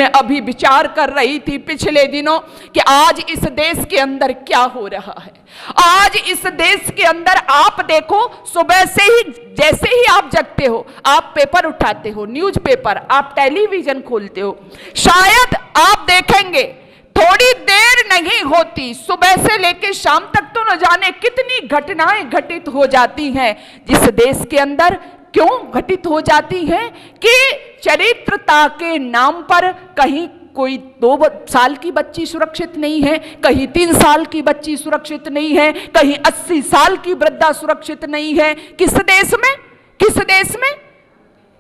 मैं अभी विचार कर रही थी पिछले दिनों कि आज इस देश के अंदर क्या हो रहा है। आज इस देश के अंदर आप देखो, सुबह से ही जैसे ही आप जगते हो, आप पेपर उठाते हो, न्यूज पेपर, आप टेलीविजन खोलते हो, शायद आप देखेंगे थोड़ी देर नहीं होती, सुबह से लेकर शाम तक तो न जाने कितनी घटनाएं घटित हो जाती हैं जिस देश के अंदर। क्यों घटित हो जाती हैं कि चरित्रता के नाम पर कहीं कोई 2 साल की बच्ची सुरक्षित नहीं है, कहीं 3 साल की बच्ची सुरक्षित नहीं है, कहीं 80 साल की वृद्धा सुरक्षित नहीं है। किस देश में? किस देश में?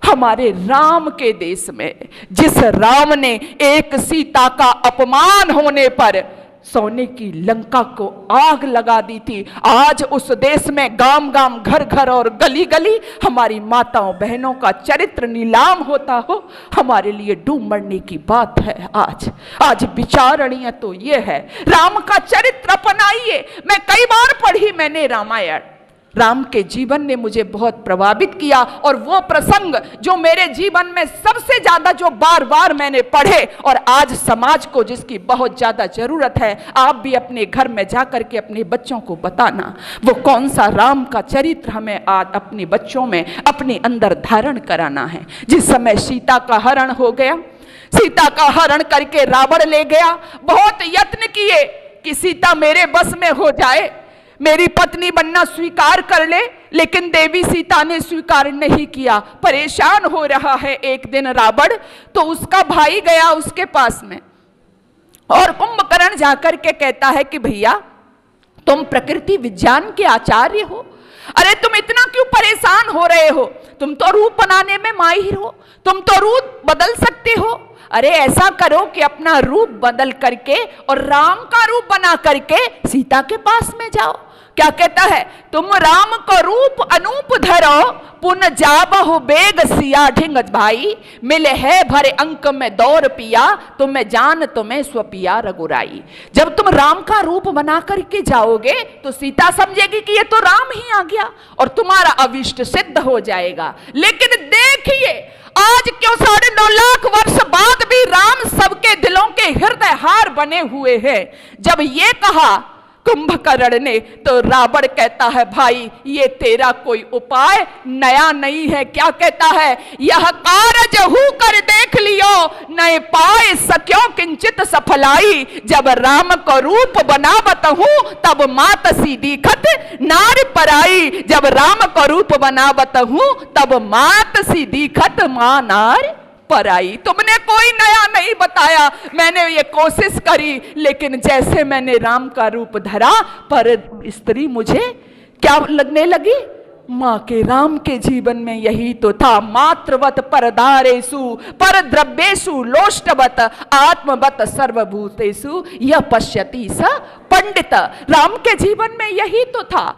हमारे राम के देश में। जिस राम ने एक सीता का अपमान होने पर सोने की लंका को आग लगा दी थी, आज उस देश में गांव गांव, घर घर और गली गली हमारी माताओं बहनों का चरित्र नीलाम होता हो, हमारे लिए डूब मरने की बात है। आज विचारणीय तो ये है, राम का चरित्र अपनाइए। मैं कई बार पढ़ी मैंने रामायण, राम के जीवन ने मुझे बहुत प्रभावित किया, और वो प्रसंग जो मेरे जीवन में सबसे ज्यादा, जो बार बार मैंने पढ़े और आज समाज को जिसकी बहुत ज्यादा जरूरत है, आप भी अपने घर में जाकर के अपने बच्चों को बताना वो कौन सा राम का चरित्र हमें आज अपने बच्चों में अपने अंदर धारण कराना है। जिस समय सीता का हरण हो गया, सीता का हरण करके रावण ले गया, बहुत यत्न किए कि सीता मेरे बस में हो जाए, मेरी पत्नी बनना स्वीकार कर ले, लेकिन देवी सीता ने स्वीकार नहीं किया। परेशान हो रहा है एक दिन रावण, तो उसका भाई गया उसके पास में और कुंभकर्ण जाकर के कहता है कि भैया तुम प्रकृति विज्ञान के आचार्य हो, अरे तुम इतना क्यों परेशान हो रहे हो? तुम तो रूप बनाने में माहिर हो, तुम तो रूप बदल सकते हो। अरे ऐसा करो कि अपना रूप बदल करके और राम का रूप बना करके सीता के पास में जाओ। क्या कहता है? तुम राम को रूप अनूप धरो, पुन जाबहु बेग सिया ढिंग भाई, मिले है भरे अंक में दौर पिया, तुम्हें जान तुम्हें स्वपिया रघुराई। जब तुम राम का रूप बना करके जाओगे तो सीता समझेगी कि ये तो राम ही आ गया और तुम्हारा अविष्ट सिद्ध हो जाएगा। लेकिन देखिए आज क्यों 9.5 लाख वर्ष बाद भी राम सबके दिलों के हृदय हार बने हुए हैं। जब ये कहा कुंभकर्ण ने तो रावण कहता है भाई ये तेरा कोई उपाय नया नहीं है। क्या कहता है? यह कारज हु कर देख लियो, नए पाए सक्यो किंचित सफलाई, जब राम को रूप बनावत हूं तब मात सी दिखत नार पराई, जब राम को रूप बनावत हूं तब मात सी दिखत मां नार पराई। तुमने कोई नया नहीं बताया, मैंने ये कोशिश करी, लेकिन जैसे मैंने राम का रूप धरा पर स्त्री मुझे क्या लगने लगी? मां के राम के जीवन में यही तो था। मातृवत परदारेषु पर द्रव्येषु लोष्टवत आत्मवत सर्वभूतेषु यह पश्यति स पंडित। राम के जीवन में यही तो था।